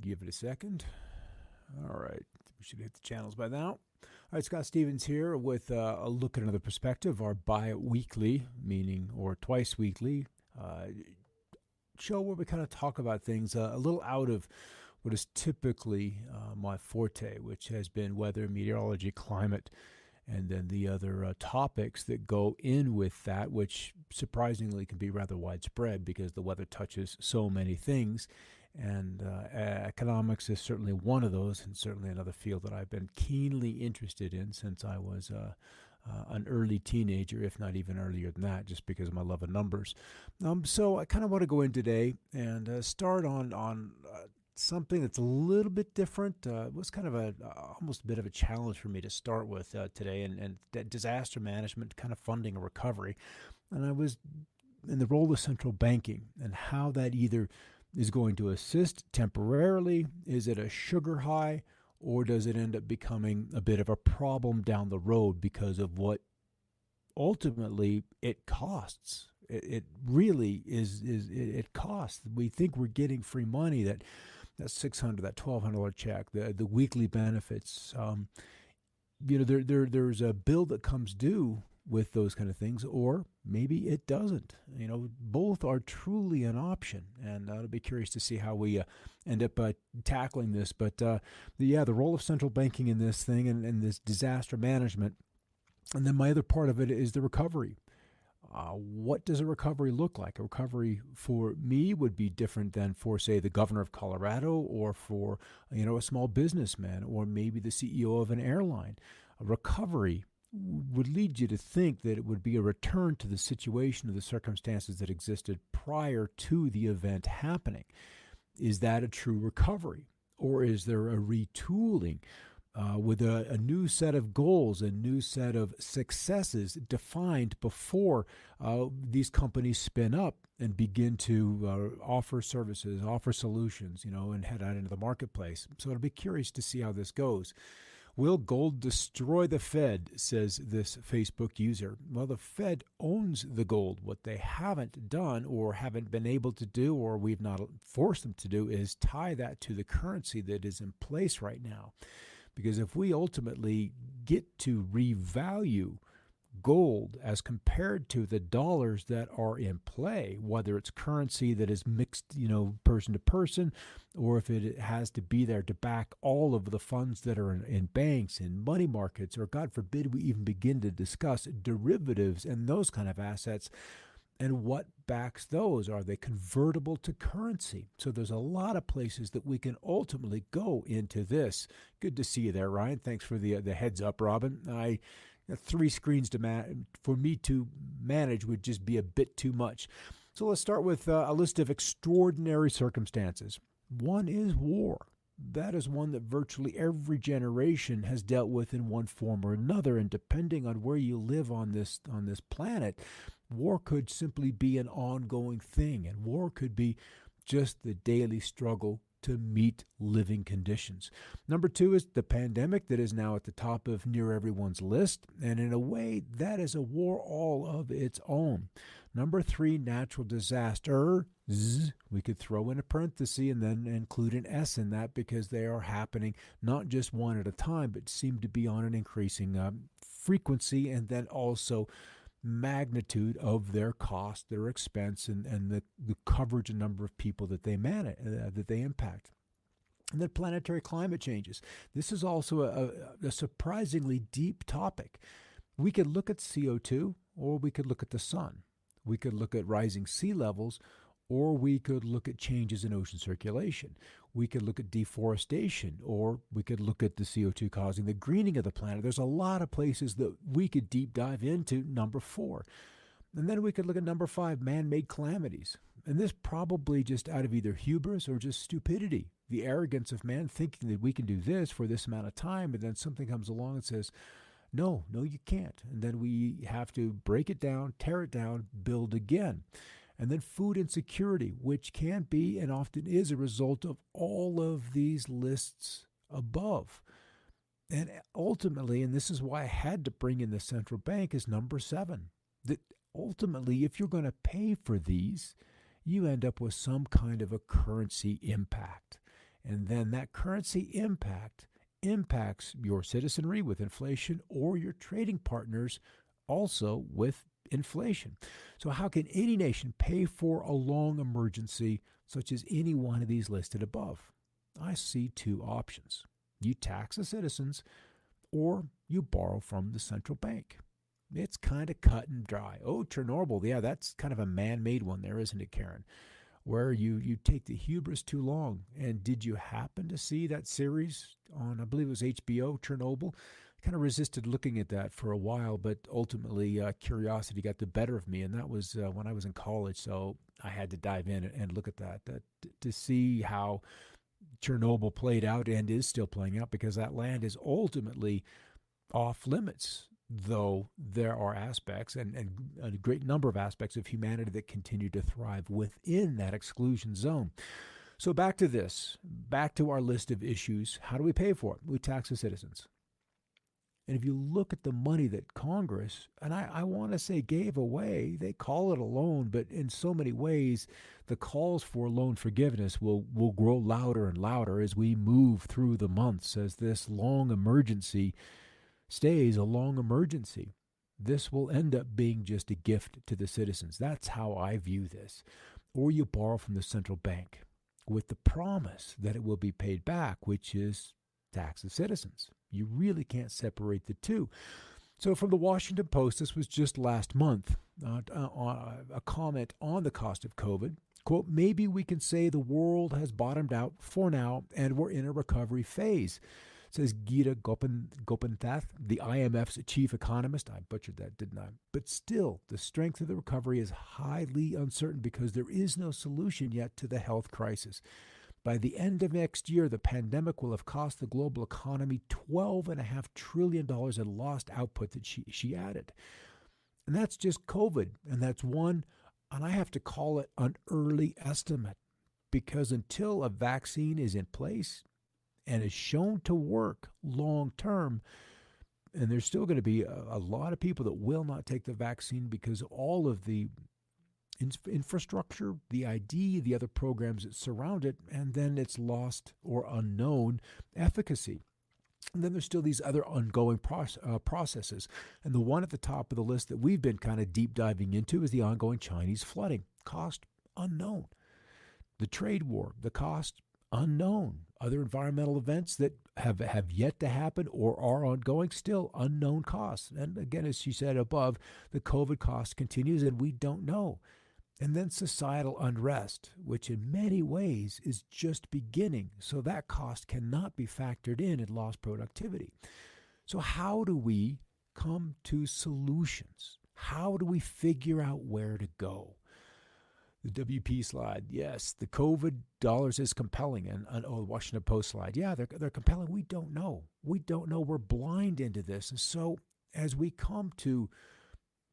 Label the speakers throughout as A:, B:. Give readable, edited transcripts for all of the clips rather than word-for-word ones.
A: Give it a second. All right. We should hit the channels by now. All right, Scott Stevens here with a look at another perspective, our bi-weekly, meaning or twice weekly, show where we kind of talk about things a little out of what is typically my forte, which has been weather, meteorology, climate, and then the other topics that go in with that, which surprisingly can be rather widespread because the weather touches so many things. And economics is certainly one of those, and certainly another field that I've been keenly interested in since I was an early teenager, if not even earlier than that, just because of my love of numbers. So I kind of want to go in today and start on something that's a little bit different. It was kind of almost a bit of a challenge for me to start with today, and disaster management, kind of funding a recovery. And I was in the role of central banking and how that either is going to assist temporarily, is it a sugar high, or does it end up becoming a bit of a problem down the road because of what ultimately it costs? It really is it costs. We think we're getting free money, that $600, that $1,200 check, the weekly benefits. There's a bill that comes due with those kind of things, or maybe it doesn't. Both are truly an option, and I'll be curious to see how we end up tackling this. But the role of central banking in this thing and this disaster management, and then my other part of it is the recovery. What does a recovery look like? A recovery for me would be different than for, say, the governor of Colorado, or for a small businessman, or maybe the CEO of an airline. A recovery would lead you to think that it would be a return to the situation or the circumstances that existed prior to the event happening. Is that a true recovery? Or is there a retooling with a new set of goals, a new set of successes defined before these companies spin up and begin to offer services, offer solutions, and head out into the marketplace? So I'll be curious to see how this goes. Will gold destroy the Fed, says this Facebook user. Well, the Fed owns the gold. What they haven't done, or haven't been able to do, or we've not forced them to do, is tie that to the currency that is in place right now. Because if we ultimately get to revalue gold as compared to the dollars that are in play, whether it's currency that is mixed, person to person, or if it has to be there to back all of the funds that are in banks and money markets, or God forbid we even begin to discuss derivatives and those kind of assets, and what backs those? Are they convertible to currency? So there's a lot of places that we can ultimately go into this. Good to see you there, Ryan. Thanks for the heads up, Robin. 3 screens for me to manage would just be a bit too much. So let's start with a list of extraordinary circumstances. One is war. That is one that virtually every generation has dealt with in one form or another, and depending on where you live on this planet, war could simply be an ongoing thing, and war could be just the daily struggle to meet living conditions. Number 2 is the pandemic that is now at the top of near everyone's list, and in a way, that is a war all of its own. Number 3, natural disasters. We could throw in a parenthesis and then include an S in that, because they are happening not just one at a time, but seem to be on an increasing frequency, and then also magnitude of their cost, their expense, and the coverage and number of people that they manage, that they impact. And then planetary climate changes. This is also a surprisingly deep topic. We could look at CO2, or we could look at the sun. We could look at rising sea levels, or we could look at changes in ocean circulation. We could look at deforestation, or we could look at the CO2 causing the greening of the planet. There's a lot of places that we could deep dive into. Number 4. And then we could look at number 5, man-made calamities. And this probably just out of either hubris or just stupidity, the arrogance of man thinking that we can do this for this amount of time, and then something comes along and says, no, you can't. And then we have to break it down, tear it down, build again. And then food insecurity, which can be and often is a result of all of these lists above. And ultimately, and this is why I had to bring in the central bank, is number 7. That ultimately, if you're going to pay for these, you end up with some kind of a currency impact. And then that currency impacts your citizenry with inflation or your trading partners also with inflation. So how can any nation pay for a long emergency such as any one of these listed above? I see two options. You tax the citizens or you borrow from the central bank. It's kind of cut and dry. Oh, Chernobyl, yeah, that's kind of a man-made one there, isn't it, Karen? Where you take the hubris too long. And did you happen to see that series on, I believe it was HBO, Chernobyl? Kind of resisted looking at that for a while, but ultimately curiosity got the better of me, and that was when I was in college, so I had to dive in and look at that to see how Chernobyl played out and is still playing out, because that land is ultimately off limits, though there are aspects and a great number of aspects of humanity that continue to thrive within that exclusion zone. So back to our list of issues. How do we pay for it? We tax the citizens. And if you look at the money that Congress, and I want to say gave away, they call it a loan, but in so many ways, the calls for loan forgiveness will grow louder and louder as we move through the months, as this long emergency stays a long emergency. This will end up being just a gift to the citizens. That's how I view this. Or you borrow from the central bank with the promise that it will be paid back, which is tax the citizens. You really can't separate the two. So from the Washington Post, this was just last month, a comment on the cost of COVID. Quote, maybe we can say the world has bottomed out for now and we're in a recovery phase, says Gita Gopinath, the IMF's chief economist. I butchered that, didn't I? But still, the strength of the recovery is highly uncertain because there is no solution yet to the health crisis. By the end of next year, the pandemic will have cost the global economy $12.5 trillion in lost output, that she added. And that's just COVID. And that's one, and I have to call it an early estimate, because until a vaccine is in place and is shown to work long term, and there's still going to be a lot of people that will not take the vaccine because all of the infrastructure, the ID, the other programs that surround it, and then it's lost or unknown efficacy. And then there's still these other ongoing processes. And the one at the top of the list that we've been kind of deep diving into is the ongoing Chinese flooding. Cost unknown. The trade war, the cost unknown. Other environmental events that have yet to happen or are ongoing, still unknown costs. And again, as she said above, the COVID cost continues and we don't know. And then societal unrest, which in many ways is just beginning. So that cost cannot be factored in lost productivity. So how do we come to solutions? How do we figure out where to go? The WP slide, yes. The COVID dollars is compelling. And the Washington Post slide, yeah, they're compelling. We don't know. We're blind into this. And so as we come to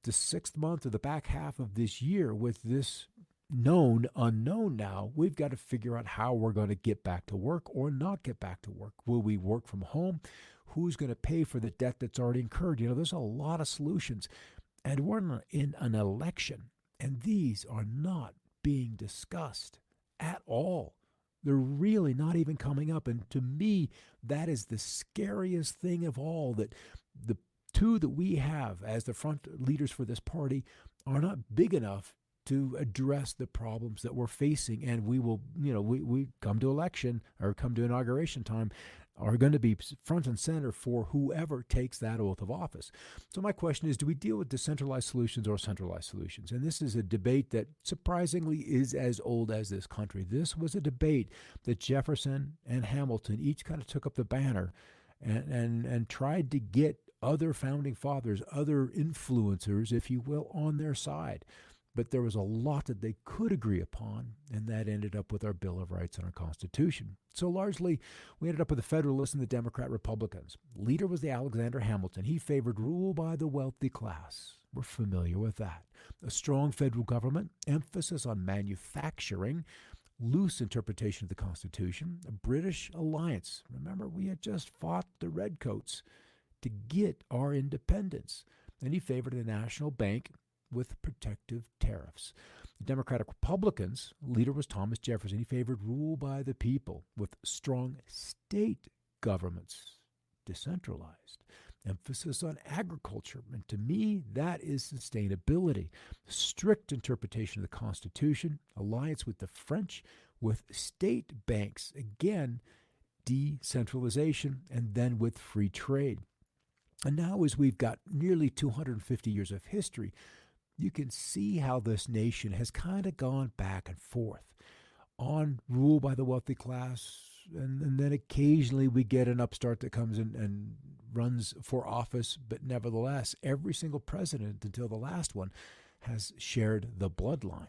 A: the sixth month of the back half of this year with this known unknown now, we've got to figure out how we're going to get back to work or not get back to work. Will we work from home? Who's going to pay for the debt that's already incurred? There's a lot of solutions. And we're in an election, and these are not being discussed at all. They're really not even coming up. And to me, that is the scariest thing of all, that the two that we have as the front leaders for this party are not big enough to address the problems that we're facing. And we will, we come to election or come to inauguration time, are going to be front and center for whoever takes that oath of office. So my question is, do we deal with decentralized solutions or centralized solutions? And this is a debate that surprisingly is as old as this country. This was a debate that Jefferson and Hamilton each kind of took up the banner and tried to get other founding fathers, other influencers, if you will, on their side. But there was a lot that they could agree upon, and that ended up with our Bill of Rights and our Constitution. So largely, we ended up with the Federalists and the Democrat Republicans. Leader was the Alexander Hamilton. He favored rule by the wealthy class. We're familiar with that. A strong federal government, emphasis on manufacturing, loose interpretation of the Constitution, a British alliance. Remember, we had just fought the Redcoats to get our independence. And he favored a national bank with protective tariffs. The Democratic Republicans' leader was Thomas Jefferson. He favored rule by the people with strong state governments, decentralized, emphasis on agriculture. And to me, that is sustainability. Strict interpretation of the Constitution, alliance with the French, with state banks, again, decentralization, and then with free trade. And now, as we've got nearly 250 years of history, you can see how this nation has kind of gone back and forth on rule by the wealthy class, and then occasionally we get an upstart that comes in and runs for office, but nevertheless, every single president until the last one has shared the bloodline.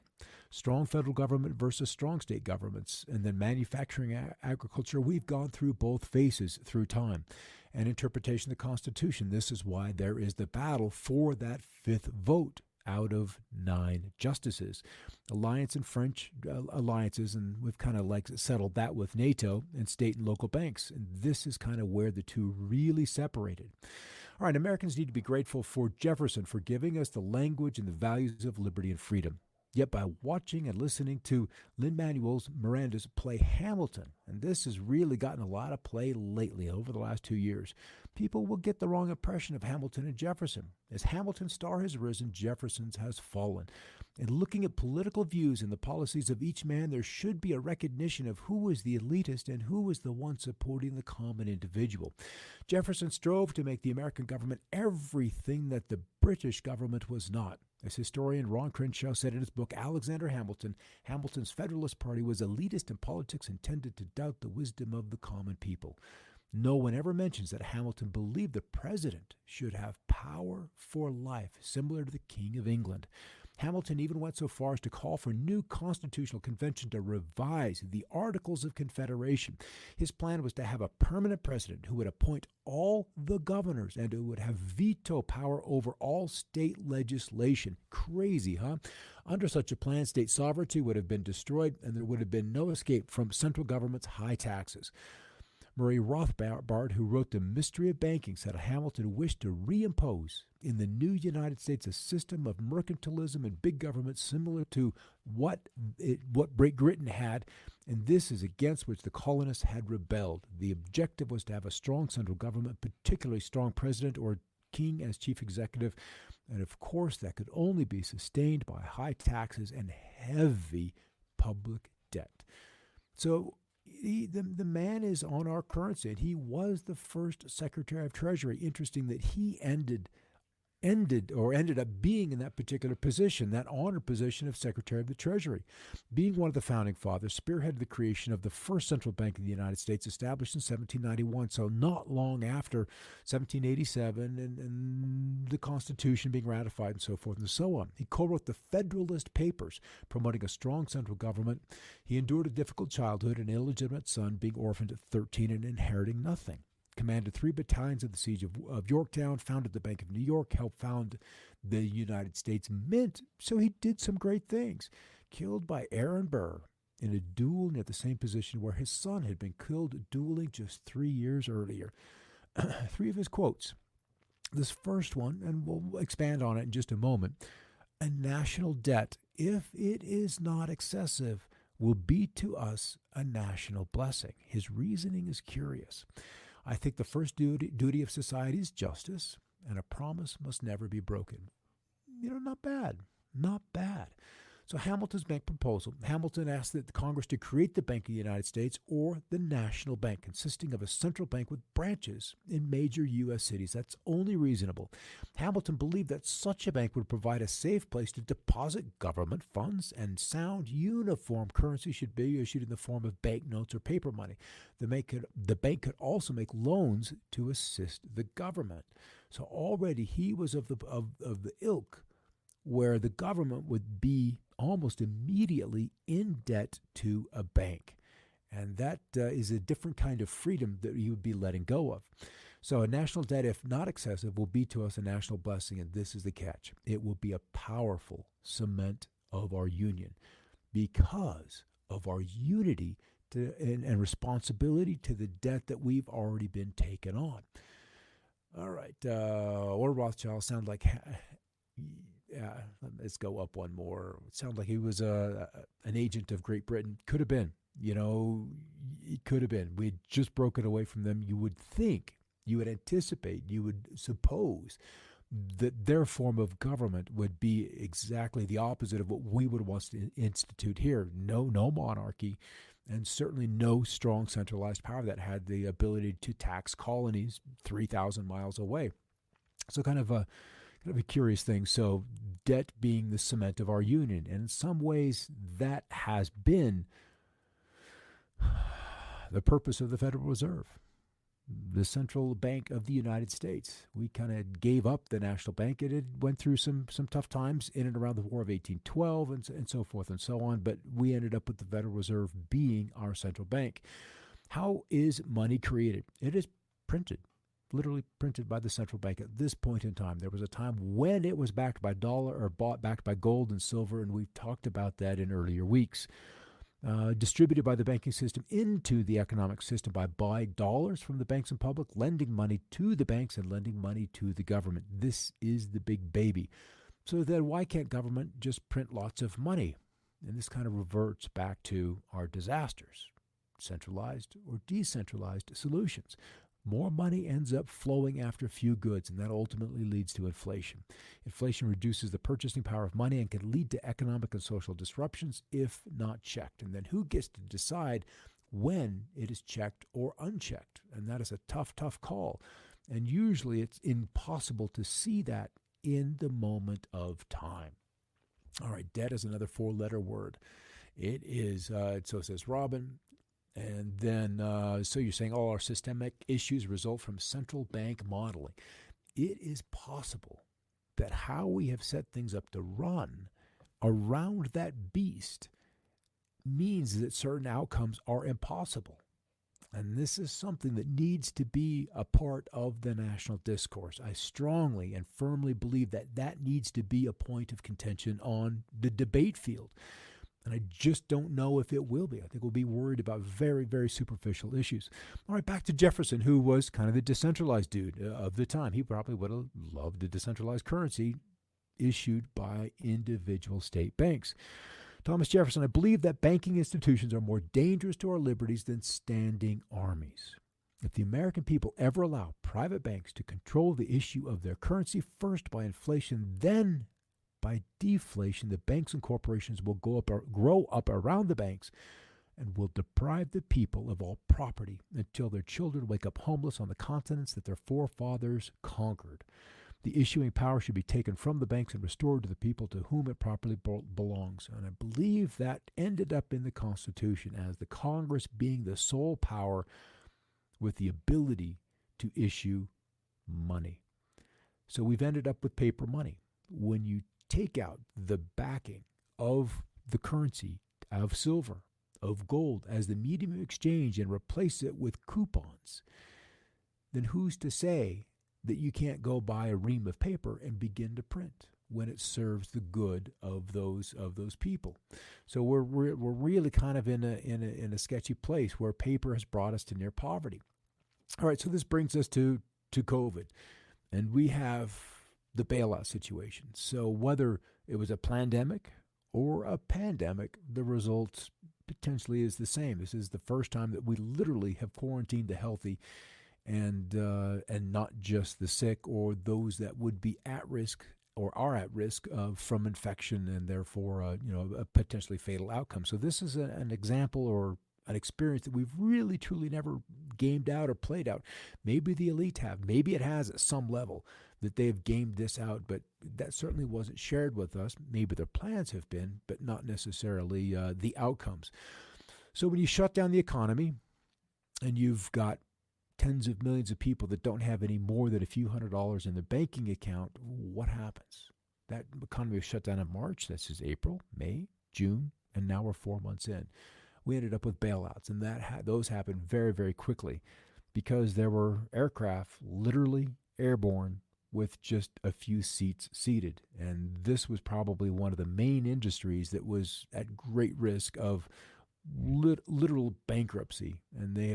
A: Strong federal government versus strong state governments, and then manufacturing, agriculture. We've gone through both phases through time. And interpretation of the Constitution. This is why there is the battle for that fifth vote out of 9 justices. Alliance and French alliances, and we've kind of like settled that with NATO and state and local banks. And this is kind of where the two really separated. All right, Americans need to be grateful for Jefferson for giving us the language and the values of liberty and freedom. Yet by watching and listening to Lin-Manuel Miranda's play Hamilton, and this has really gotten a lot of play lately over the last 2 years, people will get the wrong impression of Hamilton and Jefferson. As Hamilton's star has risen, Jefferson's has fallen. In looking at political views and the policies of each man, there should be a recognition of who was the elitist and who was the one supporting the common individual. Jefferson strove to make the American government everything that the British government was not. As historian Ron Crenshaw said in his book, Alexander Hamilton, Hamilton's Federalist Party was elitist in politics intended to doubt the wisdom of the common people. No one ever mentions that Hamilton believed the president should have power for life, similar to the King of England. Hamilton even went so far as to call for a new constitutional convention to revise the Articles of Confederation. His plan was to have a permanent president who would appoint all the governors and who would have veto power over all state legislation. Crazy, huh? Under such a plan, state sovereignty would have been destroyed and there would have been no escape from central government's high taxes. Murray Rothbard, who wrote The Mystery of Banking, said Hamilton wished to reimpose in the new United States a system of mercantilism and big government similar to what Great Britain had, and this is against which the colonists had rebelled. The objective was to have a strong central government, particularly strong president or king as chief executive, and of course that could only be sustained by high taxes and heavy public debt. So the man is on our currency, and he was the first Secretary of Treasury. Interesting that he ended up being in that particular position, that honored position of Secretary of the Treasury. Being one of the founding fathers, spearheaded the creation of the first central bank in the United States, established in 1791, so not long after 1787 and the Constitution being ratified and so forth and so on. He co-wrote the Federalist Papers, promoting a strong central government. He endured a difficult childhood, an illegitimate son, being orphaned at 13 and inheriting nothing. Commanded 3 battalions at the siege of Yorktown, founded the Bank of New York, helped found the United States Mint. So he did some great things. Killed by Aaron Burr in a duel near the same position where his son had been killed dueling just 3 years earlier. 3 of his quotes. This first one, and we'll expand on it in just a moment, a national debt, if it is not excessive, will be to us a national blessing. His reasoning is curious. I think the first duty of society is justice, and a promise must never be broken. Not bad. Not bad. So Hamilton's bank proposal, Hamilton asked that the Congress to create the Bank of the United States, or the National Bank, consisting of a central bank with branches in major U.S. cities. That's only reasonable. Hamilton believed that such a bank would provide a safe place to deposit government funds, and sound, uniform currency should be issued in the form of banknotes or paper money. The bank could also make loans to assist the government. So already he was of the ilk where the government would be almost immediately in debt to a bank. And that is a different kind of freedom that you would be letting go of. So a national debt, if not excessive, will be to us a national blessing, and this is the catch. It will be a powerful cement of our union because of our unity and responsibility to the debt that we've already been taken on. All right, or Rothschild sound like let's go up one more. It sounded like he was an agent of Great Britain. Could have been. It could have been. We had just broken away from them. You would think, you would anticipate, you would suppose that their form of government would be exactly the opposite of what we would want to institute here. No monarchy, and certainly no strong centralized power that had the ability to tax colonies 3,000 miles away. So kind of a curious thing. So debt being the cement of our union, and in some ways that has been the purpose of the Federal Reserve, the central bank of the United States. We kind of gave up the national bank. It went through some tough times in and around the War of 1812 and so forth and so on, but we ended up with the Federal Reserve being our central bank. How is money created? It is printed, literally printed by the central bank at this point in time. There was a time when it was backed by dollar or backed by gold and silver, and we've talked about that in earlier weeks. Distributed by the banking system into the economic system by buying dollars from the banks and public, lending money to the banks and lending money to the government. This is the big baby. So then why can't government just print lots of money? And this kind of reverts back to our disasters, centralized or decentralized solutions. More money ends up flowing after few goods, and that ultimately leads to inflation. Inflation reduces the purchasing power of money and can lead to economic and social disruptions if not checked. And then who gets to decide when it is checked or unchecked? And that is a tough call. And usually it's impossible to see that in the moment of time. All right, debt is another four-letter word. It is, so it says Robin. And then, so you're saying all our systemic issues result from central bank modeling. It is possible that how we have set things up to run around that beast means that certain outcomes are impossible. And this is something that needs to be a part of the national discourse. I strongly and firmly believe that that needs to be a point of contention on the debate field. And I just don't know if it will be. I think we'll be worried about very, very superficial issues. All right, back to Jefferson, who was kind of the decentralized dude of the time. He probably would have loved a decentralized currency issued by individual state banks. Thomas Jefferson, I believe that banking institutions are more dangerous to our liberties than standing armies. If the American people ever allow private banks to control the issue of their currency, first by inflation, then by deflation, the banks and corporations will grow up around the banks and will deprive the people of all property until their children wake up homeless on the continents that their forefathers conquered. The issuing power should be taken from the banks and restored to the people to whom it properly belongs. And I believe that ended up in the Constitution as the Congress being the sole power with the ability to issue money. So we've ended up with paper money. When you take out the backing of the currency, of silver, of gold as the medium of exchange and replace it with coupons, then who's to say that you can't go buy a ream of paper and begin to print when it serves the good of those people? So we're really kind of in a sketchy place where paper has brought us to near poverty. All right, so this brings us to COVID, and we have the bailout situation. So whether it was a pandemic or a pandemic, the result potentially is the same. This is the first time that we literally have quarantined the healthy and not just the sick or those that would be at risk or are at risk from infection and therefore a potentially fatal outcome. So this is an example or an experience that we've really truly never gamed out or played out. Maybe the elite have. Maybe it has at some level that they have gamed this out, but that certainly wasn't shared with us. Maybe their plans have been, but not necessarily the outcomes. So when you shut down the economy and you've got tens of millions of people that don't have any more than a few $100s in their banking account, what happens? That economy was shut down in March. This is April, May, June, and now we're 4 months in. We ended up with bailouts, and those happened very, very quickly because there were aircraft literally airborne with just a few seats seated. And this was probably one of the main industries that was at great risk of literal bankruptcy. And they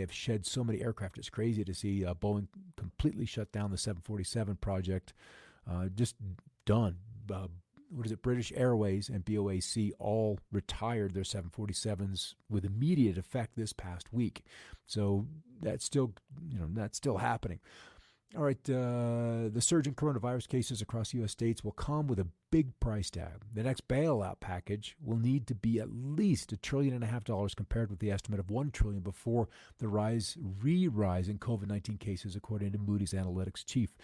A: have shed so many aircraft. It's crazy to see Boeing completely shut down the 747 project, just done. British Airways and BOAC all retired their 747s with immediate effect this past week. So that's still happening. All right, the surge in coronavirus cases across U.S. states will come with a big price tag. The next bailout package will need to be at least $1.5 trillion compared with the estimate of $1 trillion before the rise in COVID-19 cases, according to Moody's Analytics chief.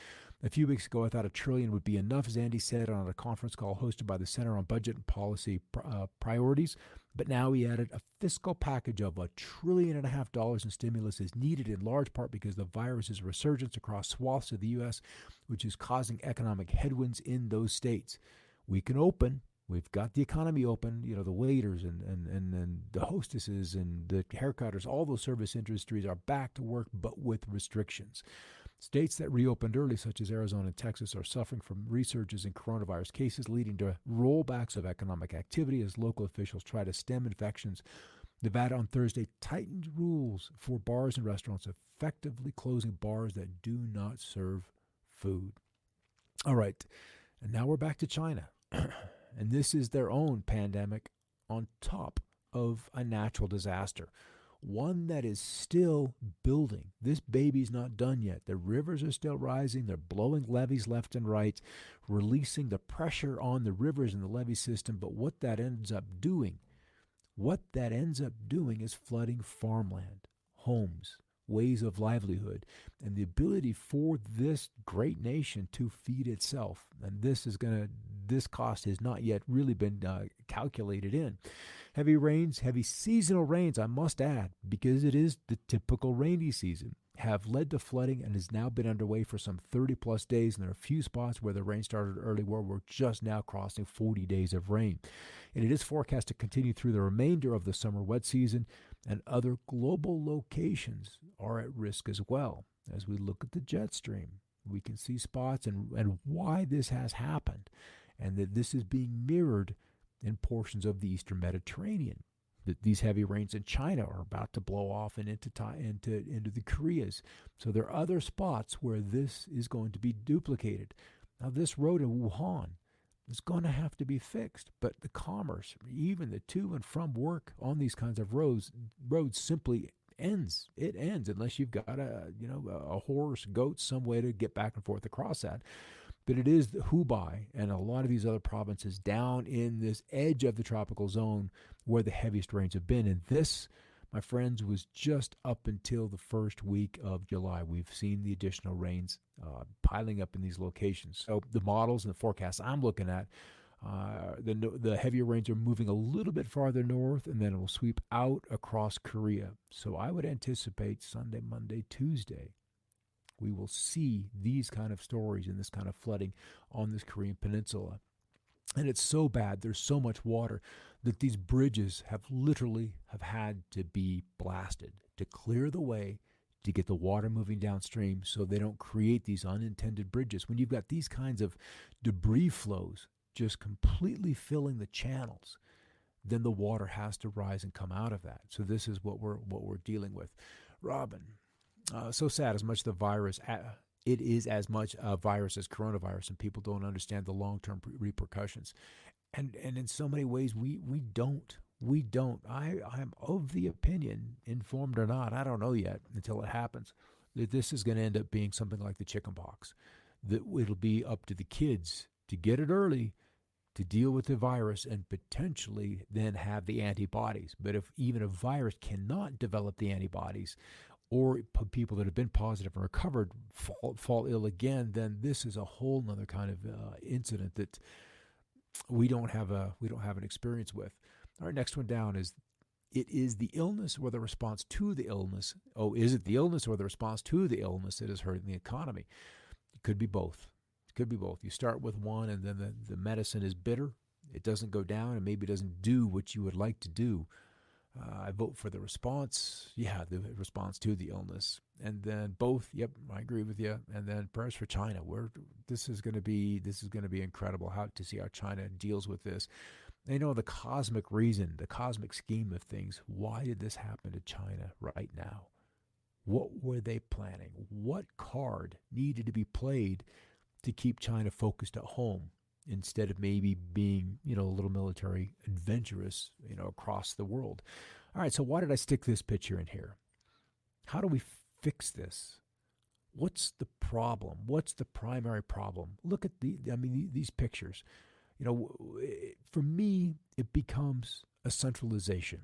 A: A few weeks ago, I thought $1 trillion would be enough, Zandy said on a conference call hosted by the Center on Budget and Policy Priorities. But now he added a fiscal package of $1.5 trillion in stimulus is needed in large part because the virus's resurgence across swaths of the U.S., which is causing economic headwinds in those states. We can open. We've got the economy open. The waiters and the hostesses and the haircutters, all those service industries are back to work, but with restrictions. States that reopened early, such as Arizona and Texas, are suffering from resurges in coronavirus cases, leading to rollbacks of economic activity as local officials try to stem infections. Nevada on Thursday tightened rules for bars and restaurants, effectively closing bars that do not serve food. All right, and now we're back to China. And this is their own pandemic on top of a natural disaster. One that is still building. This baby's not done yet. The rivers are still rising. They're blowing levees left and right, releasing the pressure on the rivers and the levee system. But what that ends up doing is flooding farmland, homes, ways of livelihood, and the ability for this great nation to feed itself. And this cost has not yet really been calculated in. Heavy rains, heavy seasonal rains, I must add, because it is the typical rainy season, have led to flooding and has now been underway for some 30-plus days, and there are a few spots where the rain started early where we're just now crossing 40 days of rain. And it is forecast to continue through the remainder of the summer wet season, and other global locations are at risk as well. As we look at the jet stream, we can see spots and why this has happened, and that this is being mirrored in portions of the eastern Mediterranean. That these heavy rains in China are about to blow off and into the Koreas. So there are other spots where this is going to be duplicated. Now, this road in Wuhan is going to have to be fixed, but the commerce, even the to and from work on these kinds of roads simply ends. It ends unless you've got a horse, goat, some way to get back and forth across that. But it is Hubei and a lot of these other provinces down in this edge of the tropical zone where the heaviest rains have been. And this, my friends, was just up until the first week of July. We've seen the additional rains piling up in these locations. So the models and the forecasts I'm looking at, the heavier rains are moving a little bit farther north, and then it will sweep out across Korea. So I would anticipate Sunday, Monday, Tuesday, we will see these kind of stories and this kind of flooding on this Korean peninsula. And it's so bad, there's so much water, that these bridges have had to be blasted to clear the way, to get the water moving downstream so they don't create these unintended bridges. When you've got these kinds of debris flows just completely filling the channels, then the water has to rise and come out of that. So this is what we're dealing with. Robin, so sad. As much the virus, it is as much a virus as coronavirus, and people don't understand the long-term repercussions. And in so many ways, we don't. I'm of the opinion, informed or not, I don't know yet until it happens, that this is going to end up being something like the chicken pox. That it'll be up to the kids to get it early, to deal with the virus, and potentially then have the antibodies. But if even a virus cannot develop the antibodies, or people that have been positive and recovered fall ill again, then this is a whole other kind of incident that we don't have an experience with. All right, next one down is, it is the illness or the response to the illness. Oh, is it the illness or the response to the illness that is hurting the economy? It could be both. You start with one, and then the medicine is bitter. It doesn't go down, and maybe doesn't do what you would like to do. I vote for the response. Yeah, the response to the illness. And then both, yep, I agree with you. And then prayers for China. This is going to be incredible to see how China deals with this. They know the cosmic reason, the cosmic scheme of things. Why did this happen to China right now? What were they planning? What card needed to be played to keep China focused at home instead of maybe being, a little military adventurous, across the world. All right, so why did I stick this picture in here? How do we fix this? What's the problem? What's the primary problem? Look at these pictures. For me, it becomes a centralization,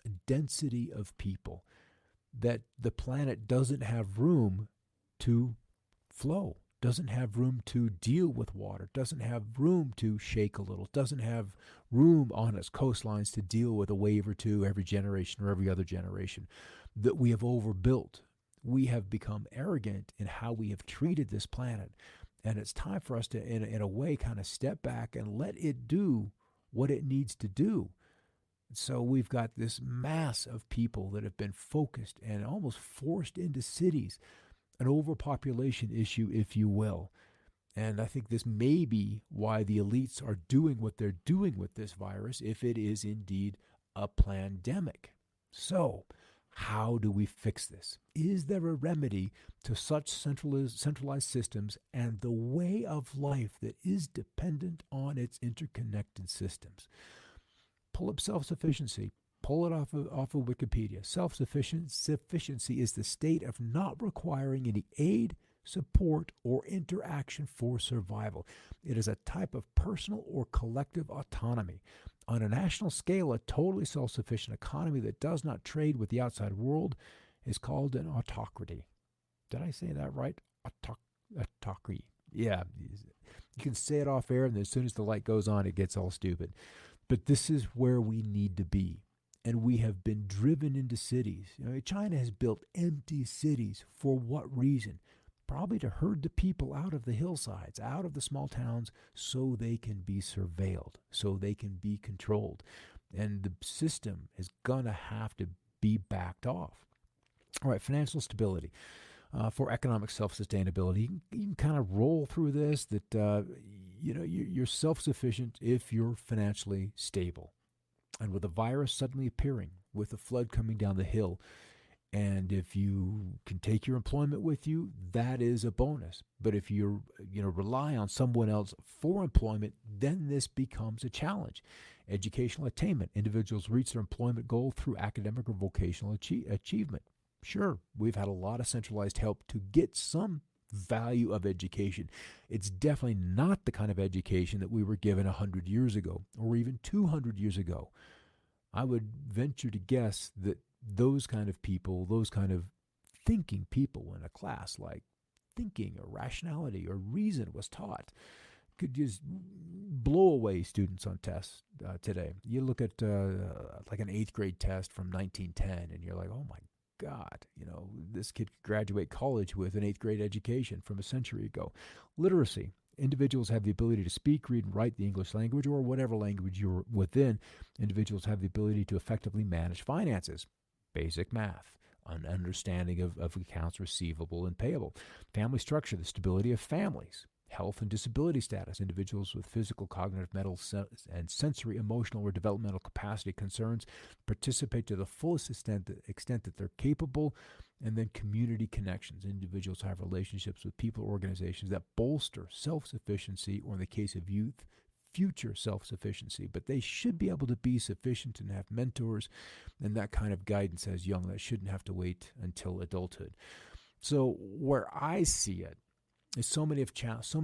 A: a density of people, that the planet doesn't have room to flow, doesn't have room to deal with water, doesn't have room to shake a little, doesn't have room on its coastlines to deal with a wave or two every generation or every other generation, that we have overbuilt. We have become arrogant in how we have treated this planet. And it's time for us to, in a way, kind of step back and let it do what it needs to do. So we've got this mass of people that have been focused and almost forced into cities, an overpopulation issue, if you will. And I think this may be why the elites are doing what they're doing with this virus, if it is indeed a pandemic. So, how do we fix this? Is there a remedy to such centralized systems and the way of life that is dependent on its interconnected systems? Pull up self-sufficiency. Pull it off of Wikipedia. Self-sufficiency is the state of not requiring any aid, support, or interaction for survival. It is a type of personal or collective autonomy. On a national scale, a totally self-sufficient economy that does not trade with the outside world is called an autocracy. Did I say that right? Autocracy. Yeah. You can say it off air, and as soon as the light goes on, it gets all stupid. But this is where we need to be. And we have been driven into cities. China has built empty cities. For what reason? Probably to herd the people out of the hillsides, out of the small towns, so they can be surveilled, so they can be controlled. And the system is going to have to be backed off. All right, financial stability. For economic self-sustainability, you can kind of roll through this that, you're self-sufficient if you're financially stable. And with a virus suddenly appearing, with a flood coming down the hill, and if you can take your employment with you, that is a bonus. But if you rely on someone else for employment, then this becomes a challenge. Educational attainment. Individuals reach their employment goal through academic or vocational achievement. Sure, we've had a lot of centralized help to get some value of education. It's definitely not the kind of education that we were given 100 years ago or even 200 years ago. I would venture to guess that those kind of people, those kind of thinking people in a class, like thinking or rationality or reason was taught, could just blow away students on tests today. You look at like an 8th grade test from 1910 and you're like, oh my God, this kid could graduate college with an 8th grade education from a century ago. Literacy. Individuals have the ability to speak, read, and write the English language or whatever language you're within. Individuals have the ability to effectively manage finances, basic math, an understanding of accounts receivable and payable. Family structure, the stability of families. Health and disability status. Individuals with physical, cognitive, mental, and sensory, emotional, or developmental capacity concerns participate to the fullest extent that they're capable. And then community connections. Individuals have relationships with people or organizations that bolster self-sufficiency, or in the case of youth, future self-sufficiency. But they should be able to be sufficient and have mentors and that kind of guidance as young. That shouldn't have to wait until adulthood. So where I see it is so many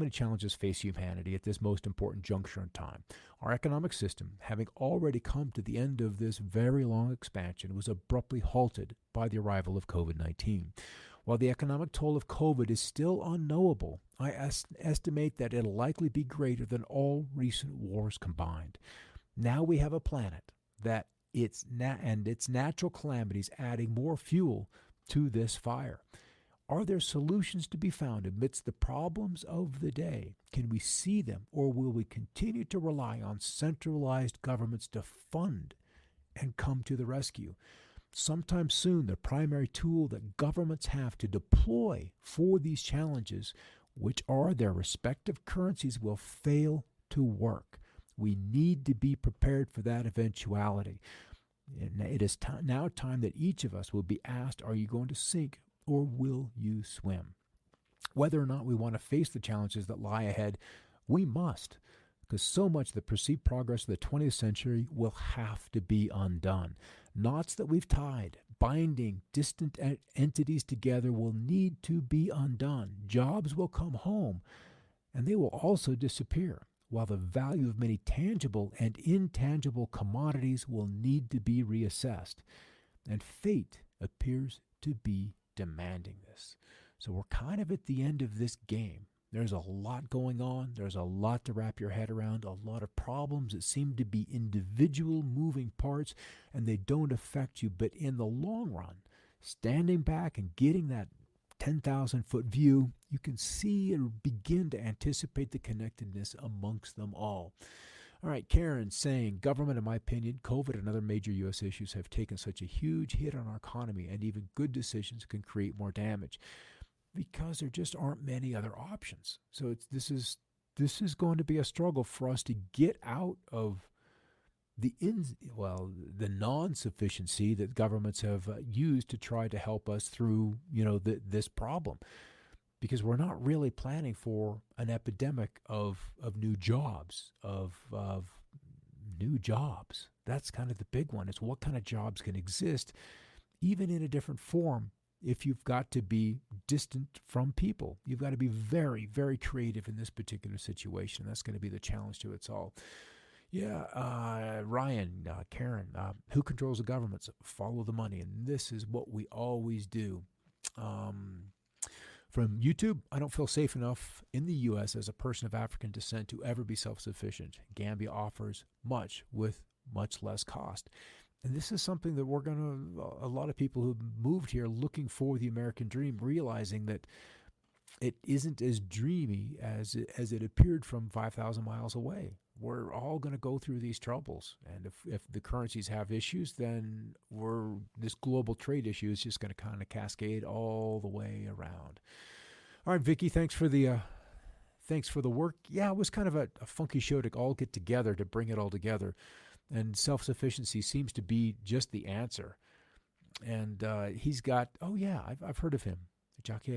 A: challenges face humanity at this most important juncture in time. Our economic system, having already come to the end of this very long expansion, was abruptly halted by the arrival of COVID-19. While the economic toll of COVID is still unknowable, I estimate that it'll likely be greater than all recent wars combined. Now we have a planet that its natural calamities adding more fuel to this fire. Are there solutions to be found amidst the problems of the day? Can we see them, or will we continue to rely on centralized governments to fund and come to the rescue? Sometime soon, the primary tool that governments have to deploy for these challenges, which are their respective currencies, will fail to work. We need to be prepared for that eventuality. And it is now time that each of us will be asked, are you going to sink or will you swim? Whether or not we want to face the challenges that lie ahead, we must. because so much of the perceived progress of the 20th century will have to be undone. Knots that we've tied, binding distant entities together, will need to be undone. Jobs will come home, and they will also disappear, while the value of many tangible and intangible commodities will need to be reassessed. And fate appears to be demanding this. So we're kind of at the end of this game. There's a lot going on. There's a lot to wrap your head around, a lot of problems that seem to be individual moving parts, and they don't affect you. But in the long run, standing back and getting that 10,000-foot view, you can see and begin to anticipate the connectedness amongst them all. All right, Karen saying, government, in my opinion, COVID and other major U.S. issues have taken such a huge hit on our economy, and even good decisions can create more damage, because there just aren't many other options. So this is going to be a struggle for us to get out of the non-sufficiency that governments have used to try to help us through this problem, because we're not really planning for an epidemic of new jobs, of new jobs. That's kind of the big one. It's what kind of jobs can exist, even in a different form, if you've got to be distant from people. You've got to be very, very creative in this particular situation. That's going to be the challenge to it all. Yeah, Ryan, Karen, who controls the governments? Follow the money, and this is what we always do. From YouTube, I don't feel safe enough in the U.S. as a person of African descent to ever be self-sufficient. Gambia offers much with much less cost. And this is something that a lot of people who've moved here looking for the American dream, realizing that it isn't as dreamy as it appeared from 5,000 miles away. We're all going to go through these troubles. And if the currencies have issues, then this global trade issue is just going to kind of cascade all the way around. All right, Vicki, thanks for the work. Yeah, it was kind of a funky show to all get together to bring it all together. And self-sufficiency seems to be just the answer. And he's got, I've heard of him, Jacques.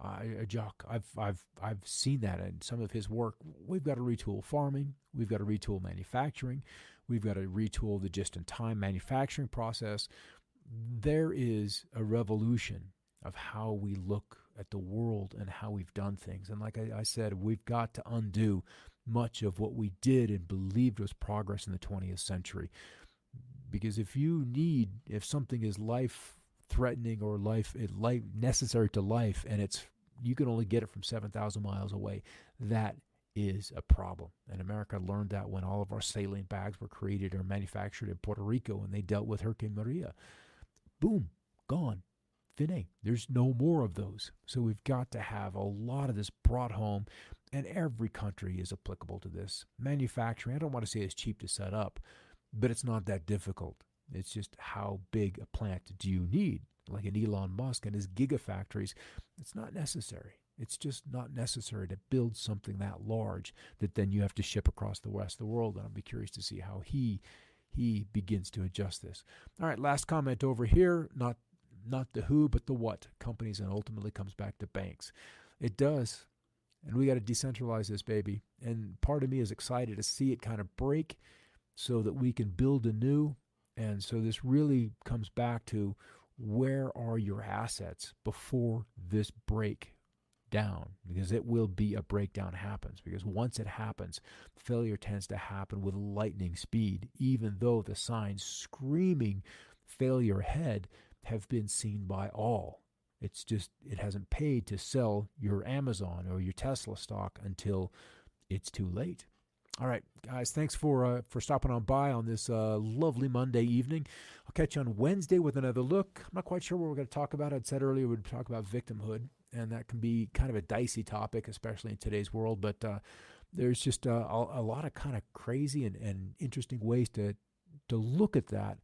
A: I've seen that in some of his work. We've got to retool farming. We've got to retool manufacturing. We've got to retool the just-in-time manufacturing process. There is a revolution of how we look at the world and how we've done things. And like I said, we've got to undo much of what we did and believed was progress in the 20th century. Because if something is life-threatening or life necessary to life, and you can only get it from 7,000 miles away, that is a problem. And America learned that when all of our saline bags were created or manufactured in Puerto Rico and they dealt with Hurricane Maria. Boom, gone. Fine. There's no more of those. So we've got to have a lot of this brought home, and every country is applicable to this. Manufacturing, I don't want to say it's cheap to set up, but it's not that difficult. It's just how big a plant do you need? Like an Elon Musk and his gigafactories, it's not necessary. It's just not necessary to build something that large that then you have to ship across the rest of the world. And I'll be curious to see how he begins to adjust this. All right, last comment over here, not the who, but the what. Companies, and ultimately comes back to banks. It does. And we got to decentralize this baby. And part of me is excited to see it kind of break so that we can build anew. And so this really comes back to, where are your assets before this break down? Because it will be a breakdown happens. Because once it happens, failure tends to happen with lightning speed, even though the signs screaming failure ahead have been seen by all. It's just, it hasn't paid to sell your Amazon or your Tesla stock until it's too late. All right, guys, thanks for stopping on by on this lovely Monday evening. I'll catch you on Wednesday with another look. I'm not quite sure what we're going to talk about. I'd said earlier we'd talk about victimhood, and that can be kind of a dicey topic, especially in today's world. But there's just a lot of kind of crazy and interesting ways to look at that.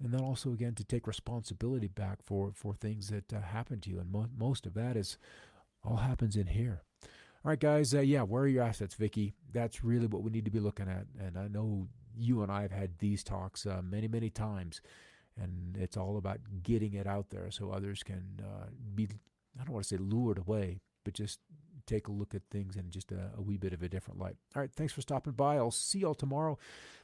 A: And then also, again, to take responsibility back for things that happen to you. And most of that all happens in here. All right, guys, where are your assets, Vicki? That's really what we need to be looking at. And I know you and I have had these talks many, many times. And it's all about getting it out there so others can be, I don't want to say lured away, but just take a look at things in just a wee bit of a different light. All right, thanks for stopping by. I'll see y'all tomorrow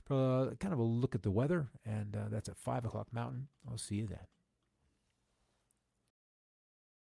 A: for kind of a look at the weather, and that's at 5 o'clock Mountain. I'll see you then.